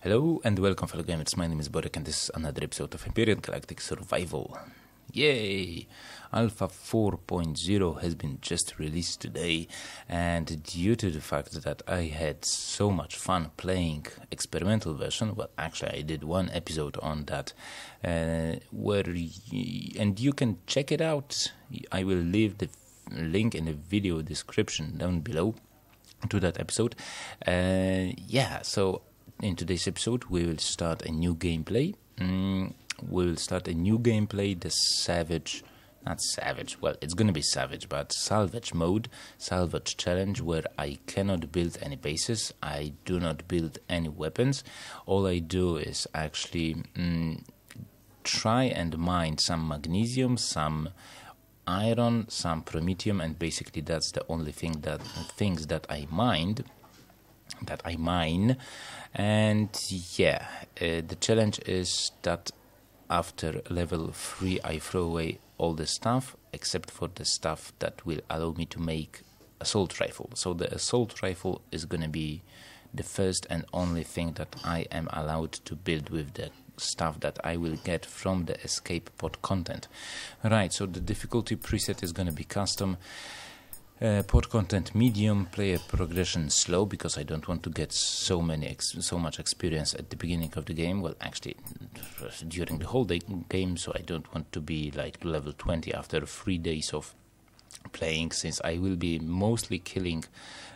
Hello and welcome, fellow gamers. My name is Borek and this is another episode of Empyrion Galactic Survival. Yay! Alpha 4.0 has been just released today, and due to the fact that I had so much fun playing experimental version, well, actually I did one episode on that, and you can check it out. I will leave the link in the video description down below to that episode. So in today's episode we will start a new gameplay. The Savage, not Savage, well, it's gonna be Savage, but Salvage mode, Salvage challenge, where I cannot build any bases, I do not build any weapons. All I do is actually try and mine some magnesium, some iron, some promethiium, and basically that's the only things that I mine. And yeah, the challenge is that after level 3 I throw away all the stuff except for the stuff that will allow me to make assault rifle. So the assault rifle is gonna be the first and only thing that I am allowed to build with the stuff that I will get from the escape pod content. Right, so the difficulty preset is gonna be custom. Pod content medium, player progression slow, because I don't want to get so much experience at the beginning of the game. Well, actually during the whole game, so I don't want to be like level 20 after 3 days of playing, since I will be mostly killing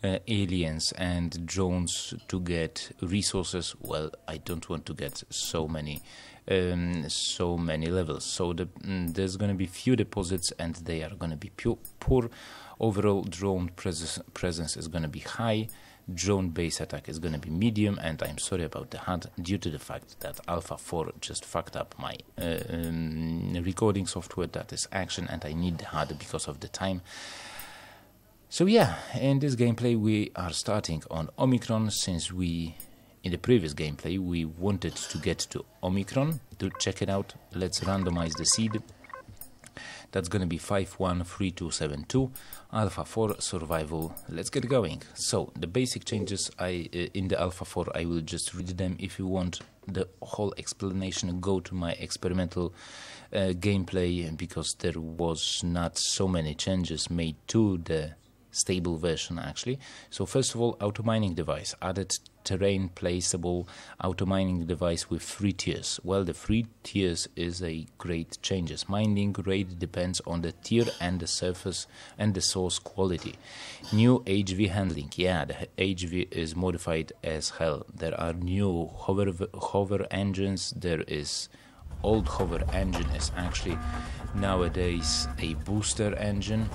aliens and drones to get resources. Well, I don't want to get so many levels. So there's gonna be few deposits and they are gonna be poor. Overall drone presence is gonna be high, drone base attack is gonna be medium, and I'm sorry about the HUD due to the fact that Alpha 4 just fucked up my recording software, that is Action, and I need the HUD because of the time. So yeah, in this gameplay we are starting on Omicron, since in the previous gameplay we wanted to get to Omicron. To check it out, let's randomize the seed. That's gonna be 513272, Alpha 4 survival. Let's get going. So the basic changes in the Alpha 4, I will just read them. If you want the whole explanation, go to my experimental gameplay, because there was not so many changes made to the stable version actually. So first of all, auto mining device, added terrain placeable auto mining device with 3 tiers. Well, the 3 tiers is a great changes. Mining rate depends on the tier and the surface and the source quality. New HV handling, yeah, the HV is modified as hell. There are new hover engines. There is old hover engine is actually nowadays a booster engine.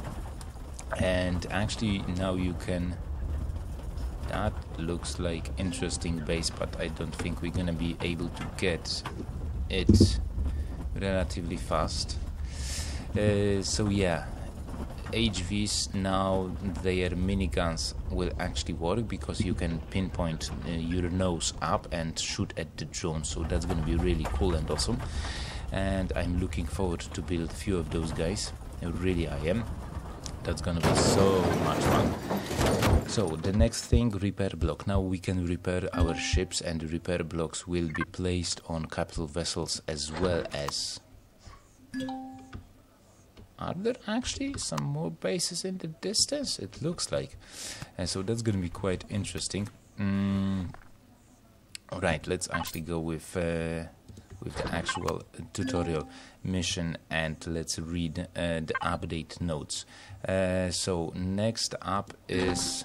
And actually now you can, that looks like interesting base, but I don't think we're gonna be able to get it relatively fast. So yeah, HVs now, their miniguns will actually work, because you can pinpoint your nose up and shoot at the drone, so that's gonna be really cool and awesome. And I'm looking forward to build a few of those guys, really I am. That's gonna be so much fun. So the next thing, repair block. Now we can repair our ships, and repair blocks will be placed on capital vessels as well as... Are there actually some more bases in the distance? It looks like. And so that's gonna be quite interesting. Alright, let's actually go with the actual tutorial mission, and let's read the update notes. So next up is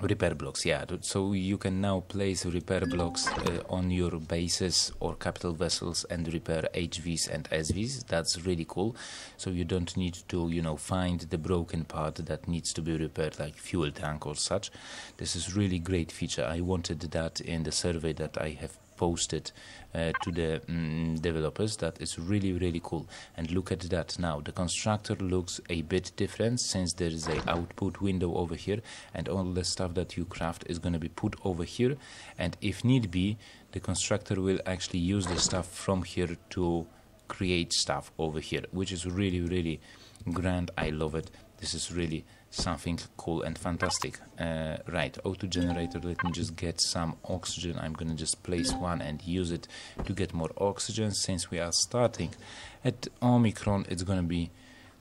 repair blocks. Yeah, so you can now place repair blocks on your bases or capital vessels and repair HVs and SVs. That's really cool. So you don't need to, find the broken part that needs to be repaired, like fuel tank or such. This is really great feature. I wanted that in the survey that I have posted to the developers. That is really, really cool. And look at that now. The constructor looks a bit different, since there is a output window over here, and all the stuff that you craft is going to be put over here, and if need be, the constructor will actually use the stuff from here to create stuff over here, which is really, really grand. I love it. This is really something cool and fantastic. Right, auto generator, let me just get some oxygen. I'm gonna just place one and use it to get more oxygen. Since we are starting at Omicron, it's gonna be,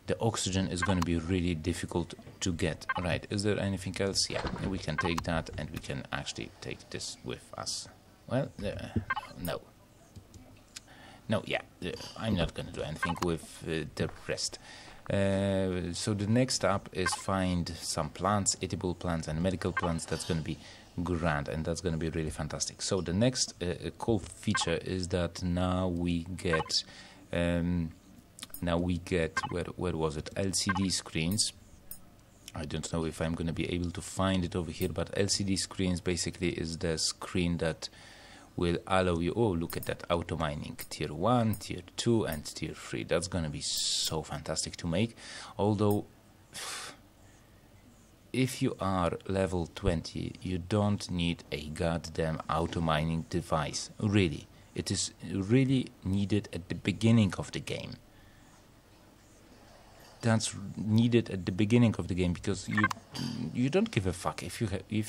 the oxygen is gonna be really difficult to get. Right, is there anything else? Yeah, we can take that, and we can actually take this with us. Well, no, yeah, I'm not gonna do anything with the rest. So the next step is find some plants, edible plants and medical plants. That's going to be grand, and that's going to be really fantastic. So the next cool feature is that now we get where was it, LCD screens. I don't know if I'm going to be able to find it over here, but LCD screens basically is the screen that will allow you, oh, look at that, auto mining tier 1, tier 2 and tier 3. That's gonna be so fantastic to make. Although if you are level 20, you don't need a goddamn auto mining device. Really, it is really needed at the beginning of the game. That's needed at the beginning of the game, because you don't give a fuck if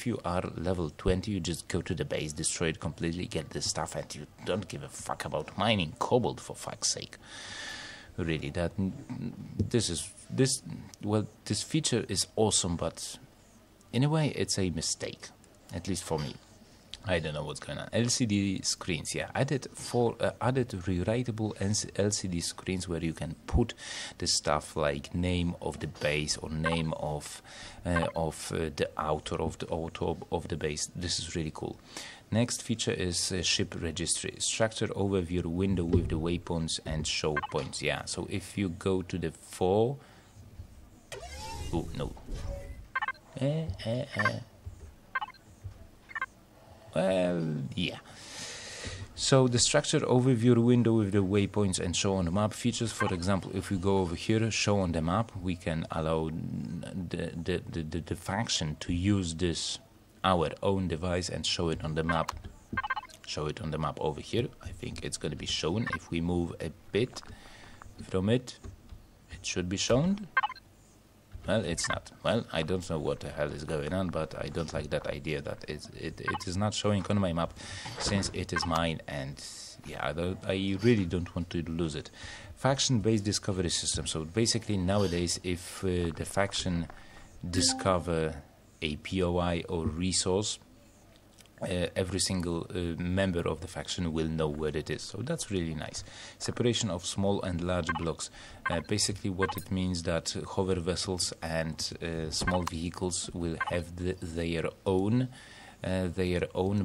you are level 20. You just go to the base, destroy it completely, get the stuff, and you don't give a fuck about mining cobalt, for fuck's sake. Really, this feature is awesome, but in a way it's a mistake, at least for me. I don't know what's going on. LCD screens, yeah, added rewritable LCD screens where you can put the stuff like name of the base or name of the author of the base. This is really cool. Next feature is ship registry, structure overview window with the waypoints and show points. Yeah, so if you go to the well, yeah. So the structure overview window with the waypoints and show on the map features. For example, if we go over here, show on the map, we can allow the faction to use this our own device and show it on the map. Show it on the map over here. I think it's going to be shown. If we move a bit from it, it should be shown. Well, it's not. Well, I don't know what the hell is going on, but I don't like that idea that it is not showing on my map, since it is mine, and yeah, I really don't want to lose it. Faction-based discovery system. So basically nowadays, if the faction discover a POI or resource, every single member of the faction will know where it is. So that's really nice. Separation of small and large blocks. Basically what it means that hover vessels and small vehicles will have their own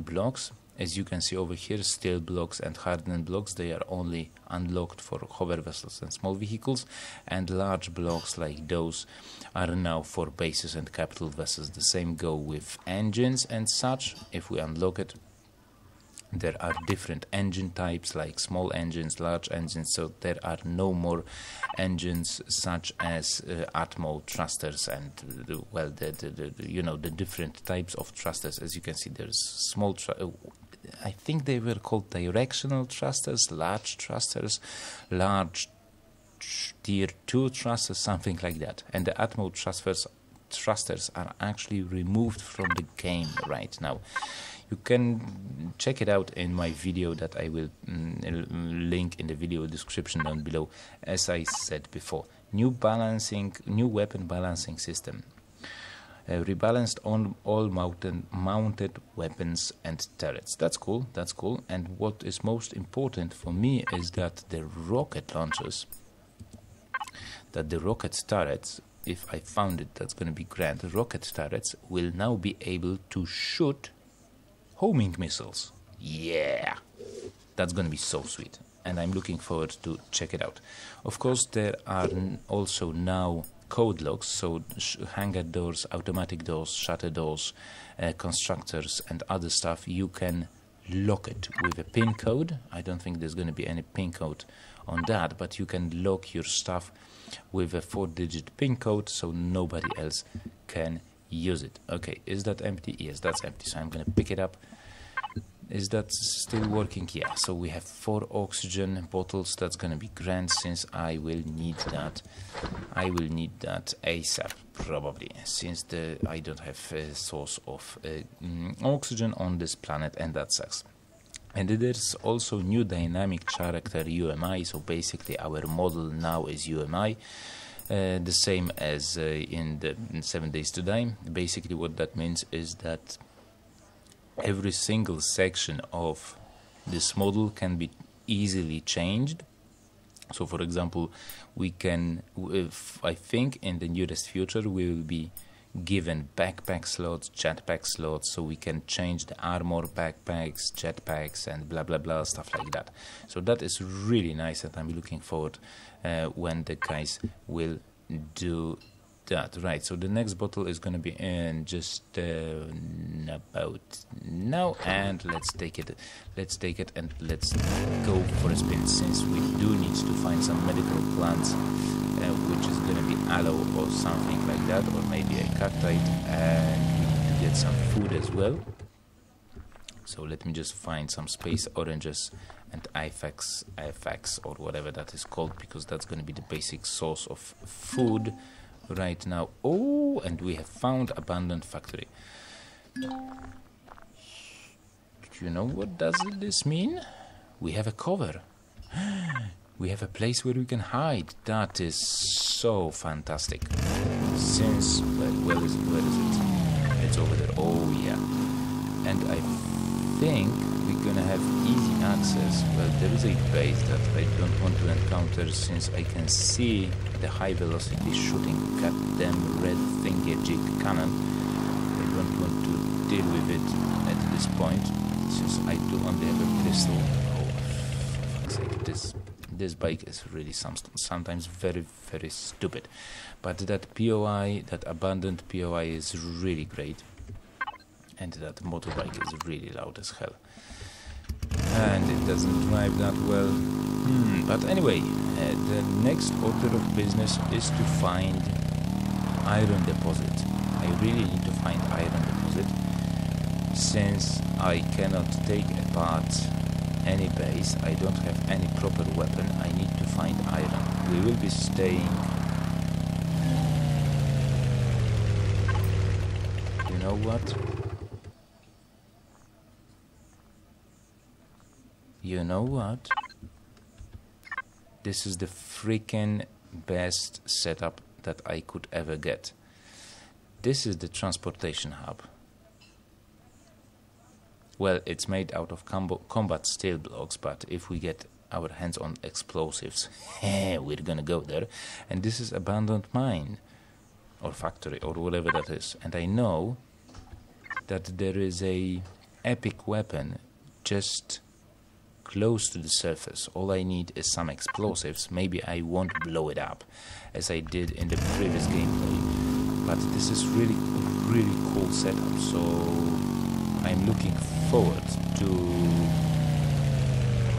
blocks. As you can see over here, steel blocks and hardened blocks, they are only unlocked for hover vessels and small vehicles, and large blocks like those are now for bases and capital vessels. The same go with engines and such. If we unlock it, there are different engine types like small engines, large engines, so there are no more engines such as Atmo thrusters and the different types of thrusters. As you can see, there's small I think they were called directional thrusters, large large tier 2 thrusters, something like that. And the Atmo thrusters are actually removed from the game right now. You can check it out in my video that I will link in the video description down below. As I said before, new weapon balancing system. Rebalanced on all mounted weapons and turrets. That's cool, that's cool. And what is most important for me is that the rocket launchers, the rocket turrets, if I found it, that's going to be grand. The rocket turrets will now be able to shoot homing missiles. Yeah, that's going to be so sweet, and I'm looking forward to check it out. Of course, there are also now code locks, so hangar doors, automatic doors, shutter doors, constructors and other stuff. You can lock it with a pin code. I don't think there's going to be any pin code on that, but you can lock your stuff with a 4-digit pin code so nobody else can use it. Okay, is that empty? Yes, that's empty, so I'm going to pick it up. Is that still working? Yeah, so we have 4 oxygen bottles. That's gonna be grand, since I will need that. I will need that ASAP, probably, since I don't have a source of oxygen on this planet, and that sucks. And there's also new dynamic character UMI, so basically our model now is UMI, the same as in 7 Days to Die. Basically what that means is that every single section of this model can be easily changed. So for example, we can, I think in the nearest future we will be given backpack slots, jetpack slots, so we can change the armor backpacks, jetpacks, and blah blah blah, stuff like that. So that is really nice, and I'm looking forward when the guys will do that. Right, so the next bottle is gonna be in just about now, and let's take it and let's go for a spin, since we do need to find some medical plants, which is gonna be aloe or something like that, or maybe a cacti, and we need to get some food as well. So let me just find some space oranges and IFX or whatever that is called, because that's gonna be the basic source of food right now. Oh, and we have found abandoned factory. You know what does this mean? We have a cover. We have a place where we can hide. That is so fantastic. Since where is it? It's over there. Oh yeah. And I think we're gonna have easy access. Well, there is a base that I don't want to encounter, since I can see the high velocity shooting goddamn red thingy-jig cannon. I don't want to deal with it at this point, since I do only have a pistol. Oh, for fuck's sake, this bike is really sometimes very, very stupid. But that POI, that abandoned POI, is really great. And that motorbike is really loud as hell. And it doesn't drive that well. But anyway, the next order of business is to find iron deposit. I really need to find iron deposit, since I cannot take apart any base. I don't have any proper weapon. I need to find iron. We will be staying... You know what? You know what? This is the freaking best setup that I could ever get. This is the transportation hub. Well, it's made out of combat steel blocks, but if we get our hands on explosives, we're gonna go there. And this is abandoned mine, or factory, or whatever that is. And I know that there is a epic weapon just close to the surface. All I need is some explosives. Maybe I won't blow it up as I did in the previous gameplay, but this is really cool setup, so I'm looking forward to,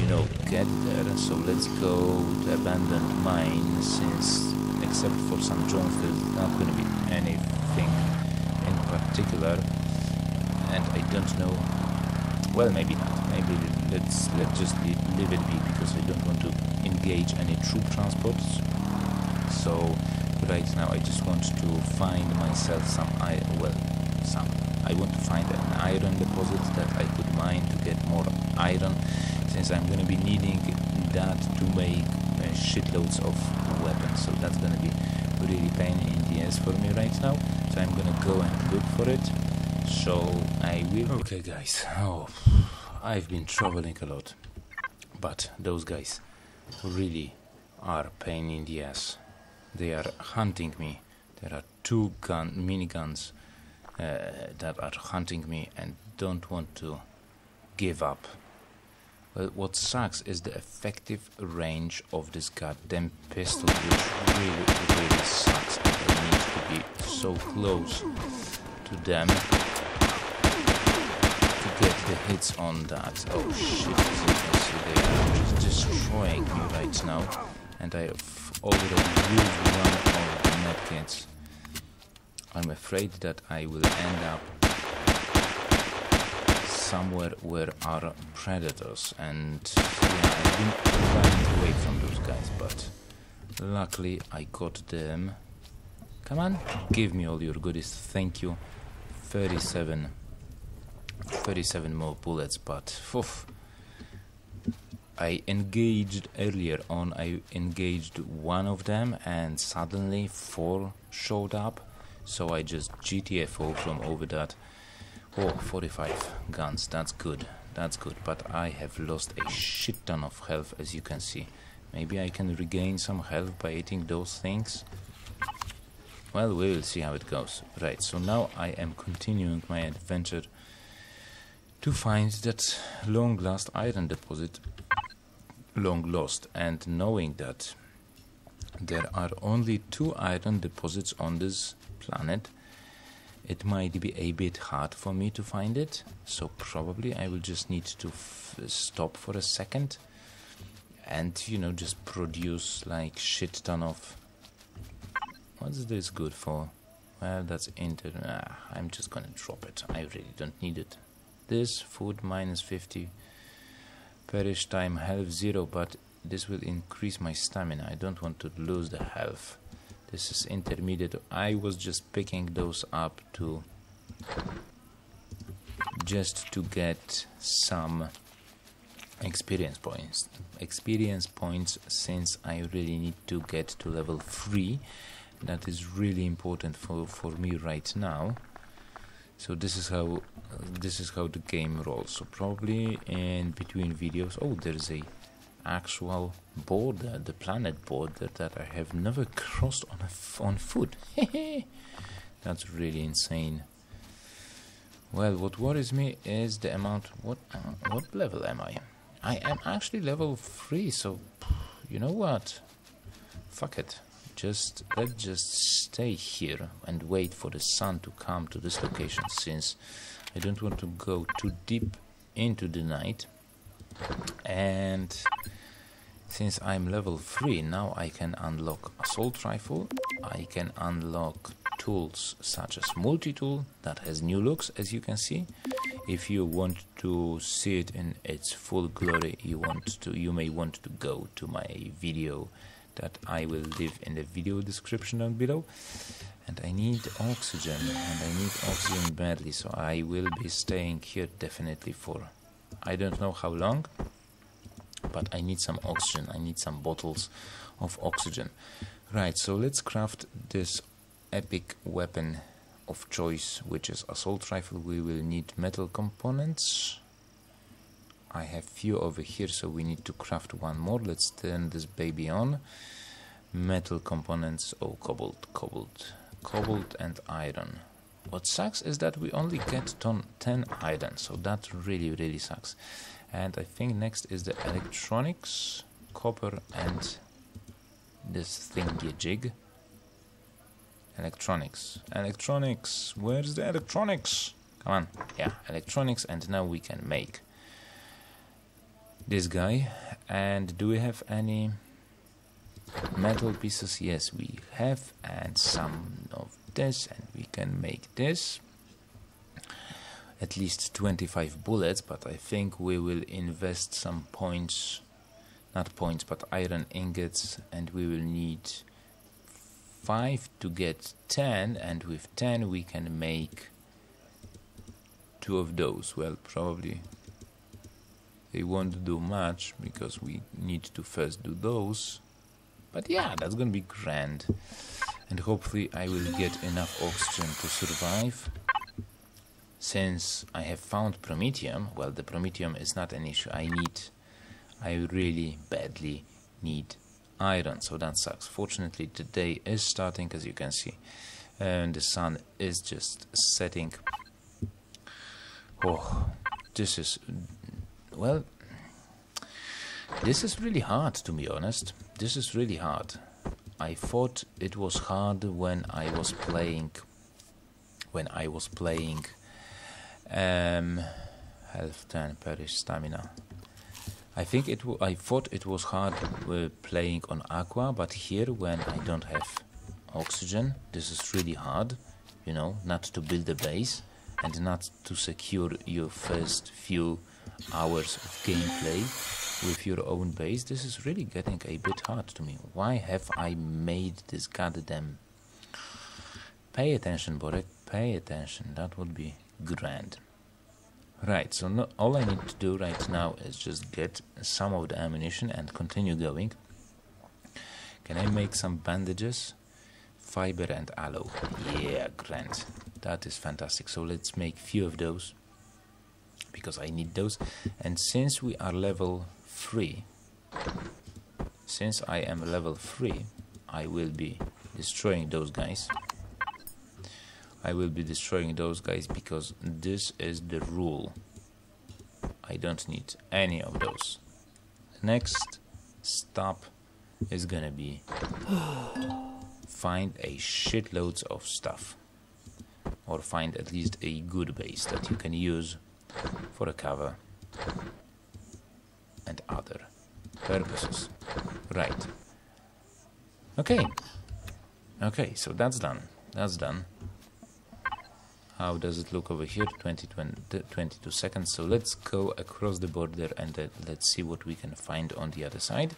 you know, get there. So let's go to abandoned mine, since except for some drones there's not going to be anything in particular, and I don't know. Well, maybe not. Maybe let's just leave it be, because I don't want to engage any troop transports. So right now I just want to find myself some iron. Well, I want to find an iron deposit that I could mine to get more iron, since I'm going to be needing that to make shitloads of weapons. So that's going to be really pain in the ass for me right now. So I'm going to go and look for it. So I will... Okay guys, I've been traveling a lot, but those guys really are pain in the ass. They are hunting me. There are 2 miniguns that are hunting me and don't want to give up. Well, what sucks is the effective range of this goddamn pistol, which really sucks. I need to be so close to them to get the hits on that. Oh shit, as you can see, they are just destroying me right now, and I have already used one of the medkits. I'm afraid that I will end up somewhere where are predators, and yeah, I've been running away from those guys, but luckily I got them. Come on, give me all your goodies, thank you. 37 more bullets, but oof. I engaged earlier on, I engaged one of them and suddenly 4 showed up, so I just GTFO from over that. Oh, 45 guns, that's good, but I have lost a shit ton of health, as you can see. Maybe I can regain some health by eating those things. Well, we will see how it goes. Right, so now I am continuing my adventure to find that long lost iron deposit. Long lost, and knowing that there are only 2 iron deposits on this planet, it might be a bit hard for me to find it, so probably I will just need to stop for a second and, you know, just produce like shit ton of... What's this good for? Well, that's I'm just gonna drop it. I really don't need it. This food minus 50, perish time, health 0, but this will increase my stamina. I don't want to lose the health. This is intermediate. I was just picking those up to just to get some experience points. Experience points, since I really need to get to level 3. That is really important for me right now. So this is how the game rolls. So probably in between videos, oh, there's a actual border, the planet border that I have never crossed on foot. That's really insane. Well, what worries me is the amount. What level am I? I am actually level 3. So you know what? Fuck it. Let's just stay here and wait for the sun to come to this location, since I don't want to go too deep into the night. And since I'm level 3, now I can unlock assault rifle, I can unlock tools such as multi-tool that has new looks, as you can see. If you want to see it in its full glory, you may want to go to my video that I will leave in the video description down below. And I need oxygen, and I need oxygen badly, so I will be staying here definitely for I don't know how long, but I need some oxygen. I need some bottles of oxygen. Right, so let's craft this epic weapon of choice, which is assault rifle. We will need metal components. I have few over here, so we need to craft one more. Let's turn this baby on. Metal components. Oh, cobalt and iron. What sucks is that we only get 10 iron, so that really sucks. And I think next is the electronics, copper, and this thingy jig. Electronics, where's the electronics? Come on, yeah, electronics, and now we can make this guy. And do we have any metal pieces? Yes, we have, and some of this, and we can make this. At least 25 bullets, but I think we will invest some points, not points, but iron ingots, and we will need 5 to get 10, and with 10 we can make 2 of those. Well, probably they won't do much because we need to first do those, but yeah, that's gonna be grand. And hopefully I will get enough oxygen to survive. Since I have found promethium, well, the promethium is not an issue. I really badly need iron, so that sucks. Fortunately, the day is starting, as you can see, and the sun is just setting. Oh, this is, well, this is really hard, to be honest. This is really hard. I thought it was hard when I was playing health 10, perish, stamina. I thought it was hard playing on aqua, but here when I don't have oxygen, this is really hard, you know, not to build a base. and not to secure your first few hours of gameplay with your own base, this is really getting a bit hard to me. Why have I made this goddamn... Pay attention, Borek, pay attention, that would be grand. Right, so all I need to do right now is just get some of the ammunition and continue going. Can I make some bandages? Fiber and aloe. Yeah, grand. That is fantastic. So let's make few of those, because I need those. And since we are level 3, since I am level 3, I will be destroying those guys. I will be destroying those guys because this is the rule. I don't need any of those. The next stop is gonna be find a shitloads of stuff, or find at least a good base that you can use for a cover and other purposes. Right. Okay, so that's done. How does it look over here? 22 seconds. So let's go across the border and let's see what we can find on the other side.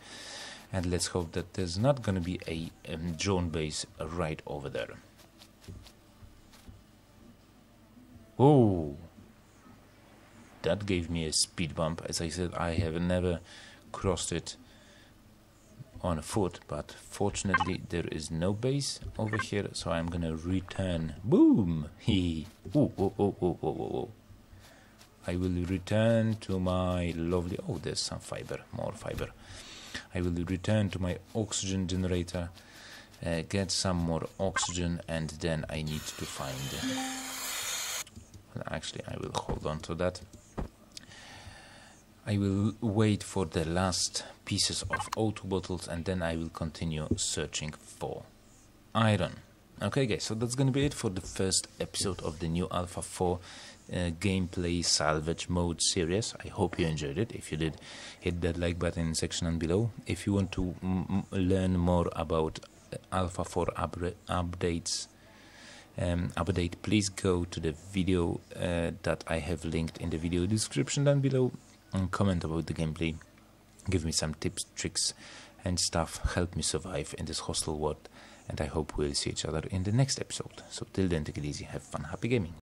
And let's hope that there's not going to be a drone base right over there. Oh, that gave me a speed bump. As I said, I have never crossed it on foot, but fortunately there is no base over here, so I'm gonna return. Boom! I will return to my lovely... Oh, there's some fiber, more fiber. I will return to my oxygen generator, get some more oxygen, and then I need to find... Well, actually, I will hold on to that. I will wait for the last pieces of O2 bottles, and then I will continue searching for iron. Okay guys, so that's gonna be it for the first episode of the new Alpha 4 gameplay salvage mode series. I hope you enjoyed it. If you did, hit that like button in the section down below. If you want to learn more about Alpha 4 update, please go to the video that I have linked in the video description down below, and comment about the gameplay. Give me some tips, tricks and stuff. Help me survive in this hostile world, and I hope we'll see each other in the next episode. So till then, take it easy, have fun, happy gaming.